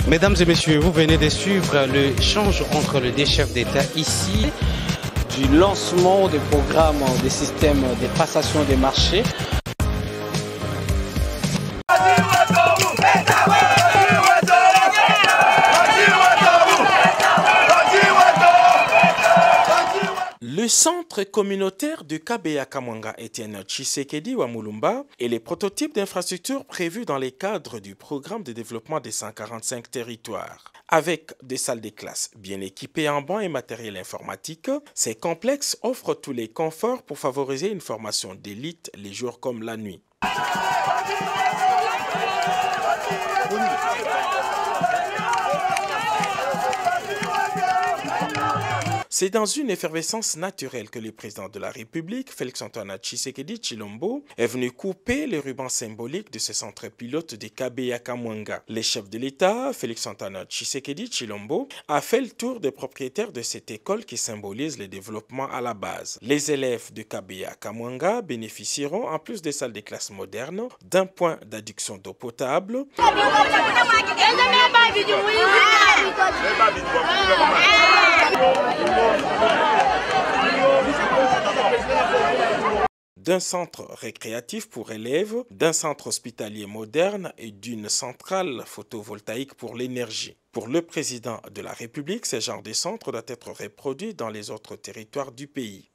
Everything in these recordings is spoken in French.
Mesdames et messieurs, vous venez de suivre l'échange entre les deux chefs d'État ici. Du lancement des programmes des systèmes de passation des marchés. Le centre communautaire de Kabeya-Kamwanga Etienne Tshisekedi Wamulumba est les prototypes d'infrastructures prévus dans les cadres du programme de développement des 145 territoires. Avec des salles de classe bien équipées en bancs et matériel informatique, ces complexes offrent tous les conforts pour favoriser une formation d'élite les jours comme la nuit. C'est dans une effervescence naturelle que le président de la République, Félix-Antoine Tshisekedi Tshilombo, est venu couper le ruban symbolique de ce centre pilote de Kabeya-Kamwanga. Le chef de l'État, Félix-Antoine Tshisekedi Tshilombo, a fait le tour des propriétaires de cette école qui symbolise le développement à la base. Les élèves de Kabeya-Kamwanga bénéficieront, en plus des salles de classe modernes, d'un point d'adduction d'eau potable, d'un centre récréatif pour élèves, d'un centre hospitalier moderne et d'une centrale photovoltaïque pour l'énergie. Pour le président de la République, ce genre de centre doit être reproduit dans les autres territoires du pays.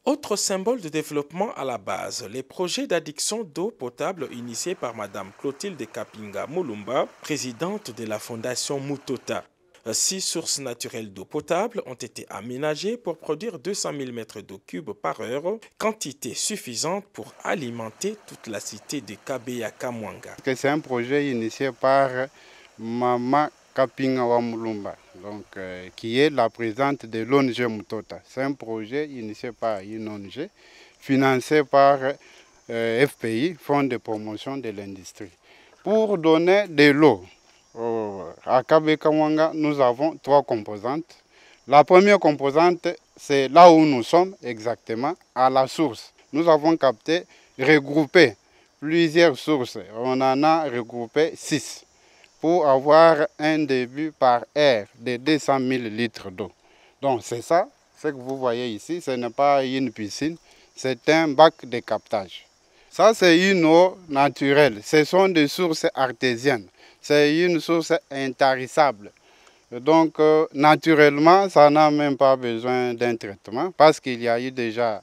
Autre symbole de développement à la base, les projets d'adduction d'eau potable initiés par Mme Clotilde Kapinga Mulumba, présidente de la Fondation Mutota. 6 sources naturelles d'eau potable ont été aménagées pour produire 200 000 mètres d'eau cube par heure, quantité suffisante pour alimenter toute la cité de Kabeya-Kamwanga. C'est un projet initié par Mama Kapinga Mulumba, qui est la présidente de l'ONG Mutota. C'est un projet initié par une ONG, financé par FPI, Fonds de promotion de l'industrie. Pour donner de l'eau à Kabeya-Kamwanga, nous avons 3 composantes. La première composante, c'est là où nous sommes exactement, à la source. Nous avons capté, regroupé plusieurs sources. On en a regroupé 6. Pour avoir un début par heure de 200 000 litres d'eau. Donc c'est ça, ce que vous voyez ici, ce n'est pas une piscine, c'est un bac de captage. Ça c'est une eau naturelle, ce sont des sources artésiennes, c'est une source intarissable. Donc naturellement, ça n'a même pas besoin d'un traitement parce qu'il y a eu déjà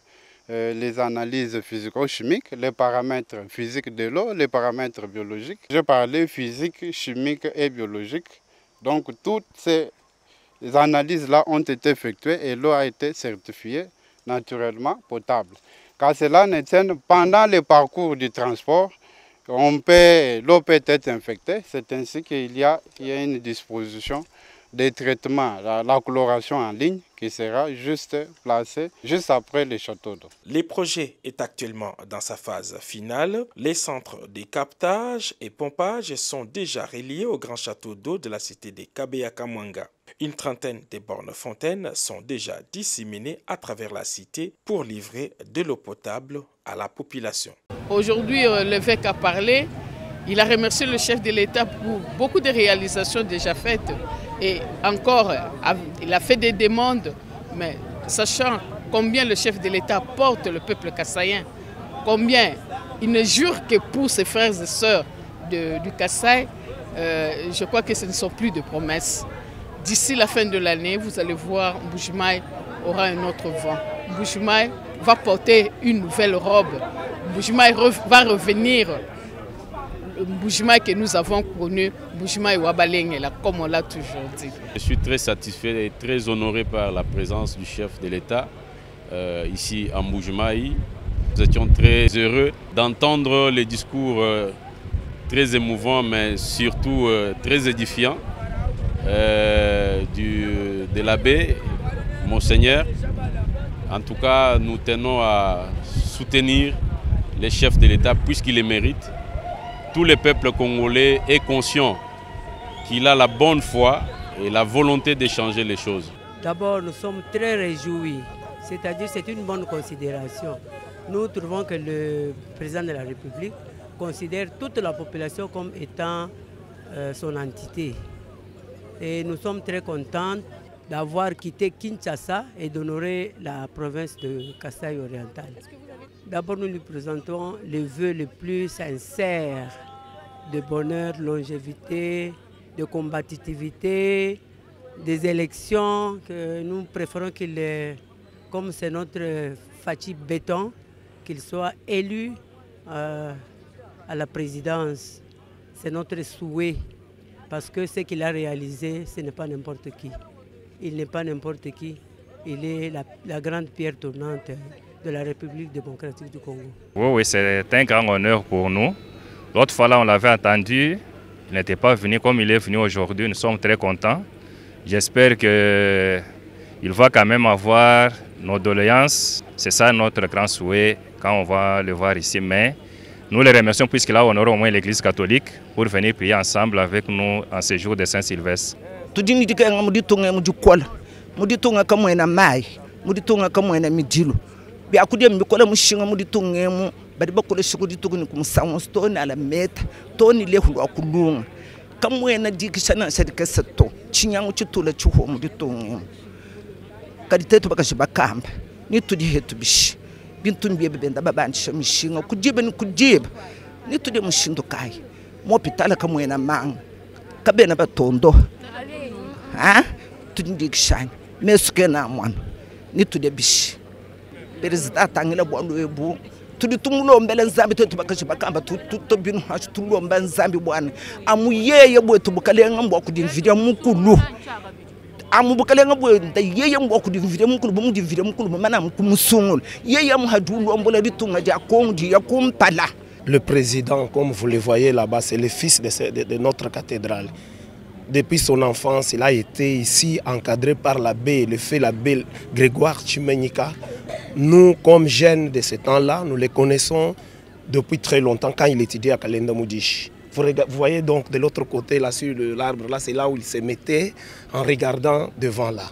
les analyses physico-chimiques, les paramètres physiques de l'eau, les paramètres biologiques. Je parlais physique, chimique et biologique. Donc toutes ces analyses-là ont été effectuées et l'eau a été certifiée naturellement potable. Car cela ne tient pendant le parcours du transport, l'eau peut être infectée. C'est ainsi qu'il y a une disposition des traitements, la chloration en ligne qui sera juste placée juste après les châteaux d'eau. Le projet est actuellement dans sa phase finale. Les centres de captage et pompage sont déjà reliés au grand château d'eau de la cité de Kabeya-Kamwanga. Une trentaine de bornes fontaines sont déjà disséminées à travers la cité pour livrer de l'eau potable à la population. Aujourd'hui, l'évêque a parlé. Il a remercié le chef de l'État pour beaucoup de réalisations déjà faites. Et encore, il a fait des demandes, mais sachant combien le chef de l'État porte le peuple kassaïen, combien il ne jure que pour ses frères et sœurs du Kasaï, je crois que ce ne sont plus de promesses. D'ici la fin de l'année, vous allez voir, Mbujimaï aura un autre vent. Mbujimaï va porter une nouvelle robe. Mbujimaï va revenir. Mbujimaï que nous avons connu, Mbujimaï Wabalengela, comme on l'a toujours dit. Je suis très satisfait et très honoré par la présence du chef de l'État ici à Mbujimaï. Nous étions très heureux d'entendre les discours très émouvants, mais surtout très édifiants de l'abbé, Monseigneur. En tout cas, nous tenons à soutenir les chefs de l'État puisqu'ils les méritent. Tout le peuple congolais est conscient qu'il a la bonne foi et la volonté de changer les choses. D'abord, nous sommes très réjouis, c'est-à-dire c'est une bonne considération. Nous trouvons que le président de la République considère toute la population comme étant son entité. Et nous sommes très contents d'avoir quitté Kinshasa et d'honorer la province de Kasaï oriental. D'abord, nous lui présentons les vœux les plus sincères de bonheur, de longévité, de combativité, des élections que nous préférons qu'il, comme c'est notre Fachi Béton, qu'il soit élu à la présidence. C'est notre souhait, parce que ce qu'il a réalisé, ce n'est pas n'importe qui. Il n'est pas n'importe qui, il est la grande pierre tournante de la République démocratique du Congo. Oui, c'est un grand honneur pour nous. L'autre fois, là, on l'avait entendu, il n'était pas venu comme il est venu aujourd'hui, nous sommes très contents. J'espère qu'il va quand même avoir nos doléances. C'est ça notre grand souhait quand on va le voir ici. Mais nous les remercions puisqu'il a honoré au moins l'Église catholique pour venir prier ensemble avec nous en ce jour de Saint-Sylvestre. Kamwena dikishana serike seto chinyangu chitula chuho muditongo kaditeto bakashibakamba nitudi hetu bishi bintu mbiye benda babanisha mishinga kujiba ni kujiba nitudi mushindo kai mo pitala kamwena mang kabena batondo ha tudi dikishana mesuke na mwana nitudi bishi perezida tangila bwandu ebu tudi tumulombele nzambi tetu bakashibakamba tutobinu hachu tulomba nzambi bwana amuyeye bwetu bukalenga mbwa kudimviria mukulu amubukalenga bwenda yeye mbwa kudimviria mukulu bumudimviria mukulu mana mukumusungulu yeye amhadulu ombola litunga dia kondi ya kumpala. Le président, comme vous le voyez là-bas, c'est le fils de notre cathédrale. Depuis son enfance, il a été ici encadré par l'abbé, l'abbé Grégoire Chimenyika. Nous, comme jeunes de ce temps-là, nous les connaissons depuis très longtemps quand il étudiait à Kalenda Moudish. Vous voyez donc de l'autre côté, là sur l'arbre, là c'est là où il se mettait en regardant devant là.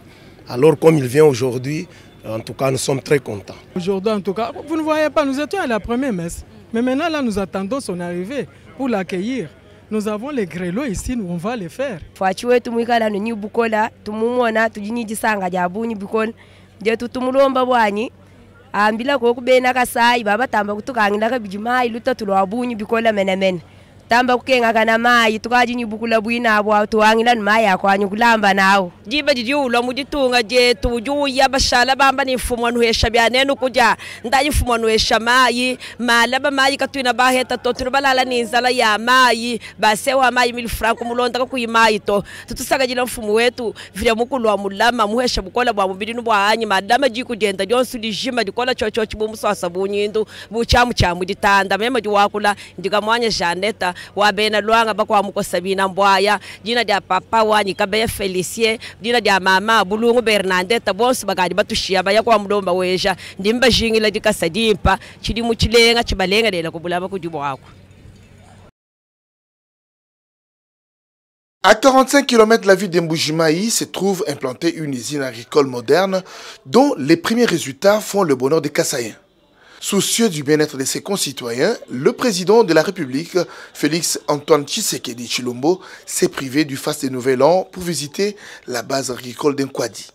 Alors comme il vient aujourd'hui, en tout cas nous sommes très contents. Aujourd'hui en tout cas, vous ne voyez pas, nous étions à la première messe. Mais maintenant là nous attendons son arrivée pour l'accueillir. Nous avons les grelots ici, nous on va les faire. Fachiwe tumwikala no bukola tumumona tujinijisanga jabunyi bikola je tutumulomba bwanyi ambila ko kubena kasayi baba tamba kutukangira kabijima iluta tulwabunyi bikola menemene tamba kukenga kana mayi tukajinyi bukula bwina abo tuwangila mayi akwanyu kulamba nawo jiba jijulo muditunga je tujuya bashala bamba ni mfumo nuhesha byanene kuja ndayi mfumo nuhesha mayi malaba mayi katwina baheta to tubalala ninzala ya mayi basewa mayi 1000 francs mulonda kuyimayi to tutusagajila mfumo wetu vile mukulu wa mulama muhesha bukola bwa mubiri nubwanyi madama jikugenda jonsu dijima dikola chocho chibumusasa bunyindu buchamu chamu ditanda mema jiwakula ndigamwanya Janeta wabena luanga bakwa muko Sabina Mbwaya jina dia papa wanyi kabe Felicie jina dia mama Bulungu Bernadette bonse bagadi batushia baya kwa mdomba weja ndimba jingila dikasadimpa chidi muchilenga chibalenga dela kubulaba kujibo wako. À 45 km de la ville d'Mbujimai se trouve implantée une usine agricole moderne dont les premiers résultats font le bonheur des Kassaïens. Soucieux du bien-être de ses concitoyens, le président de la République, Félix Antoine Tshisekedi Tshilombo, s'est privé du faste de Nouvel An pour visiter la base agricole d'Nkwadi.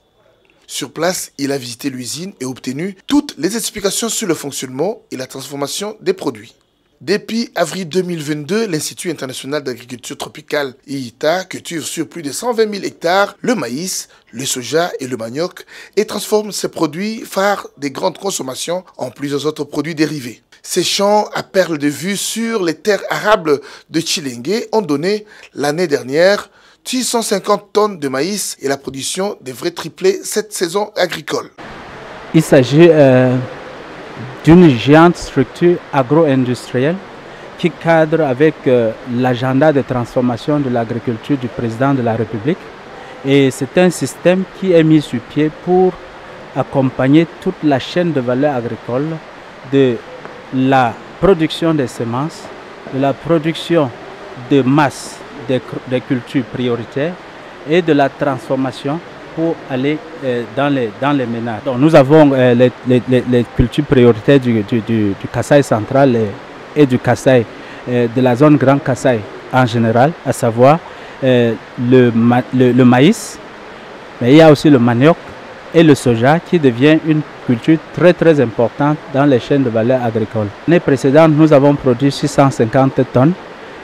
Sur place, il a visité l'usine et obtenu toutes les explications sur le fonctionnement et la transformation des produits. Depuis avril 2022, l'Institut international d'agriculture tropicale IITA cultive sur plus de 120 000 hectares le maïs, le soja et le manioc et transforme ces produits phares des grandes consommations en plusieurs autres produits dérivés. Ces champs à perles de vue sur les terres arables de Tshilenge ont donné l'année dernière 650 tonnes de maïs et la production devrait tripler cette saison agricole. Il s'agit d'une géante structure agro-industrielle qui cadre avec l'agenda de transformation de l'agriculture du président de la République. Et c'est un système qui est mis sur pied pour accompagner toute la chaîne de valeur agricole, de la production des semences, de la production de masse des cultures prioritaires et de la transformation pour aller dans les ménages. Donc, nous avons les cultures prioritaires du Kasaï central et du Kasaï de la zone Grand Kasaï en général, à savoir le maïs, mais il y a aussi le manioc et le soja qui devient une culture très importante dans les chaînes de valeur agricole. L'année précédente, nous avons produit 650 tonnes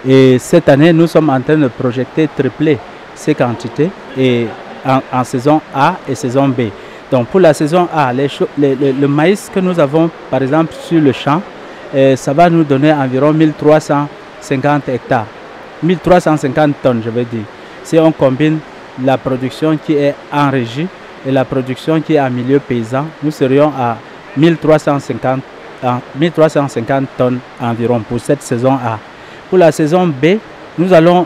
et cette année, nous sommes en train de projeter tripler ces quantités et en saison A et saison B. Donc pour la saison A, le maïs que nous avons par exemple sur le champ, ça va nous donner environ 1350 hectares. 1350 tonnes, je veux dire. Si on combine la production qui est en régie et la production qui est en milieu paysan, nous serions à 1350 tonnes environ pour cette saison A. Pour la saison B, nous allons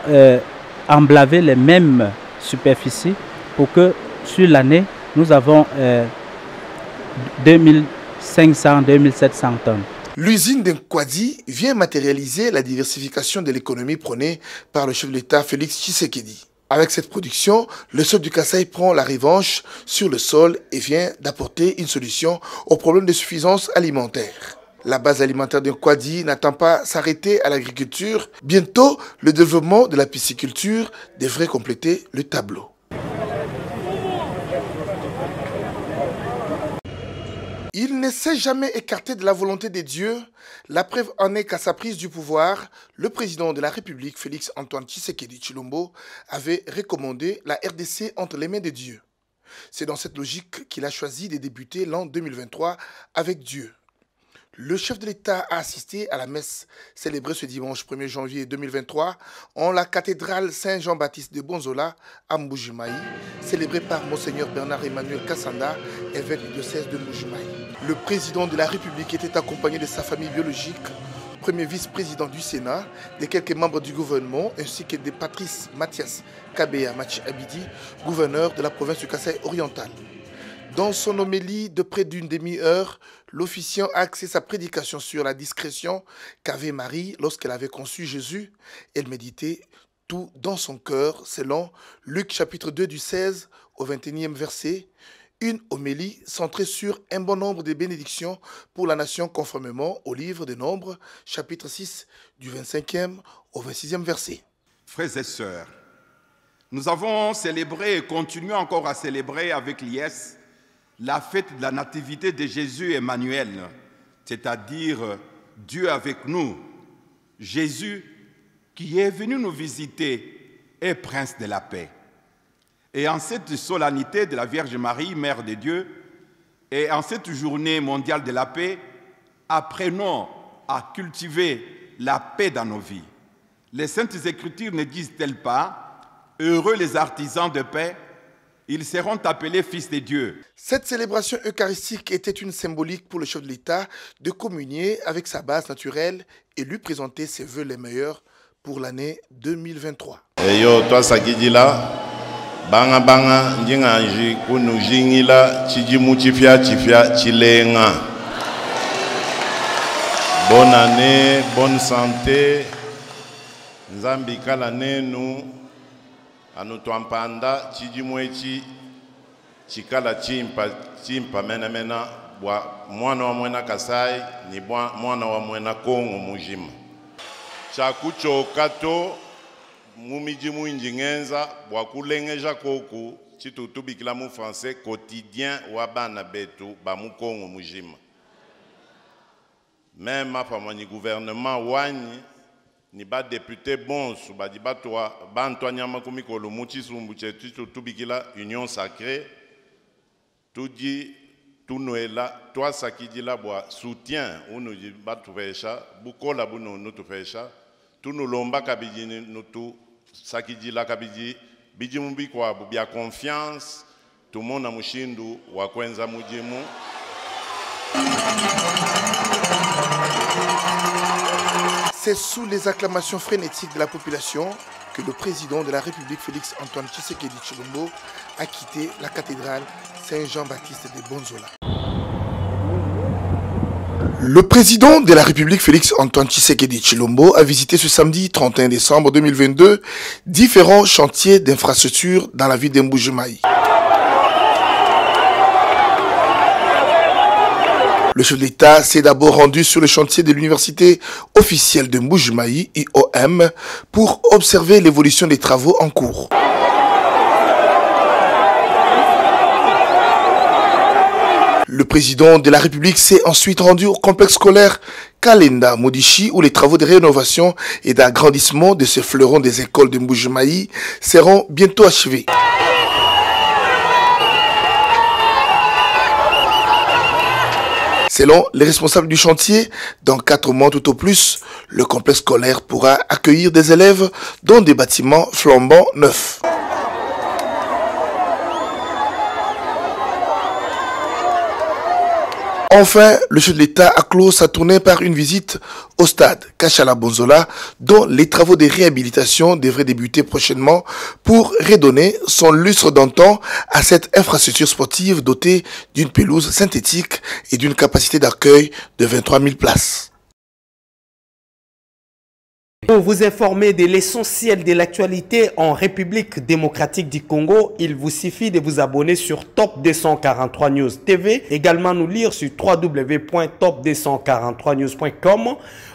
emblaver les mêmes superficies pour que sur l'année, nous avons 2500-2700 tonnes. L'usine d'Nkwadi vient matérialiser la diversification de l'économie prônée par le chef de l'État Félix Tshisekedi. Avec cette production, le Sud du Kasaï prend la revanche sur le sol et vient d'apporter une solution au problème de suffisance alimentaire. La base alimentaire d'Nkwadi n'attend pas s'arrêter à l'agriculture. Bientôt, le développement de la pisciculture devrait compléter le tableau. Il ne s'est jamais écarté de la volonté des dieux. La preuve en est qu'à sa prise du pouvoir, le président de la République, Félix Antoine Tshisekedi Tshilombo, avait recommandé la RDC entre les mains des dieux. C'est dans cette logique qu'il a choisi de débuter l'an 2023 avec Dieu. Le chef de l'État a assisté à la messe célébrée ce dimanche 1er janvier 2023 en la cathédrale Saint-Jean-Baptiste de Bonzola à Mbujimayi, célébrée par Monseigneur Bernard-Emmanuel Kassanda, évêque du diocèse de Mbujimayi. Le président de la République était accompagné de sa famille biologique, premier vice-président du Sénat, de quelques membres du gouvernement, ainsi que de Patrice Mathias Kabeya Machi Abidi, gouverneur de la province du Kasaï oriental. Dans son homélie de près d'une demi-heure, l'officiant a axé sa prédication sur la discrétion qu'avait Marie lorsqu'elle avait conçu Jésus. Elle méditait tout dans son cœur, selon Luc chapitre 2 du 16 au 21e verset. Une homélie centrée sur un bon nombre de bénédictions pour la nation conformément au livre des Nombres, chapitre 6 du 25e au 26e verset. Frères et sœurs, nous avons célébré et continuons encore à célébrer avec liesse la fête de la nativité de Jésus Emmanuel, c'est-à-dire Dieu avec nous. Jésus qui est venu nous visiter est prince de la paix. Et en cette solennité de la Vierge Marie, Mère de Dieu, et en cette journée mondiale de la paix, apprenons à cultiver la paix dans nos vies. Les Saintes Écritures ne disent-elles pas « Heureux les artisans de paix » ils seront appelés fils de Dieu. Cette célébration eucharistique était une symbolique pour le chef de l'État de communier avec sa base naturelle et lui présenter ses vœux les meilleurs pour l'année 2023. Yo, toi Sakidila, banga banga njinganji kunu jingila chijimu chifia chilenga. Bonne année, bonne santé. Nzambi kala nenu. Anutuampanda chijimwechi chikala chimpa mena mwana wa mwena Kasai ni mwana wa mwena Kongo mujima chakucho kato mumiji mwinji ngenza bwa kulengeja koku chitutubikila mu français quotidien wa bana betu ba mu Kongo mujima même afamani gouvernement wanyi ni ba député bonsu ba di batwa ba Antoine Kumikolo muchisumbu chetu tubikila union sacrée tout dit tout noela toi sakidila bwa soutien unu di batufesha bukola bunu nutufesha tout nous lomba kabiji nutu sakidila kabiji biji mumbi kwa bya confiance tout monde mushindu wa kwenza mujimu. C'est sous les acclamations frénétiques de la population que le président de la République, Félix Antoine Tshisekedi Tshilombo, a quitté la cathédrale Saint-Jean-Baptiste de Bonzola. Le président de la République, Félix Antoine Tshisekedi Tshilombo, a visité ce samedi 31 décembre 2022 différents chantiers d'infrastructures dans la ville d'Mbujimayi. Le chef de l'État s'est d'abord rendu sur le chantier de l'université officielle de Mbuji-Mayi, IOM, pour observer l'évolution des travaux en cours. Le président de la République s'est ensuite rendu au complexe scolaire Kalenda Modishi, où les travaux de rénovation et d'agrandissement de ce fleuron des écoles de Mbuji-Mayi seront bientôt achevés. Selon les responsables du chantier, dans 4 mois tout au plus, le complexe scolaire pourra accueillir des élèves dans des bâtiments flambant neufs. Enfin, le chef de l'État a clos sa tournée par une visite au stade Kachala Bonzola, dont les travaux de réhabilitation devraient débuter prochainement pour redonner son lustre d'antan à cette infrastructure sportive dotée d'une pelouse synthétique et d'une capacité d'accueil de 23 000 places. Pour vous informer de l'essentiel de l'actualité en République démocratique du Congo, il vous suffit de vous abonner sur Top 243 News TV, également nous lire sur www.top243news.com.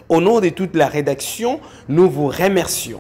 Au nom de toute la rédaction, nous vous remercions.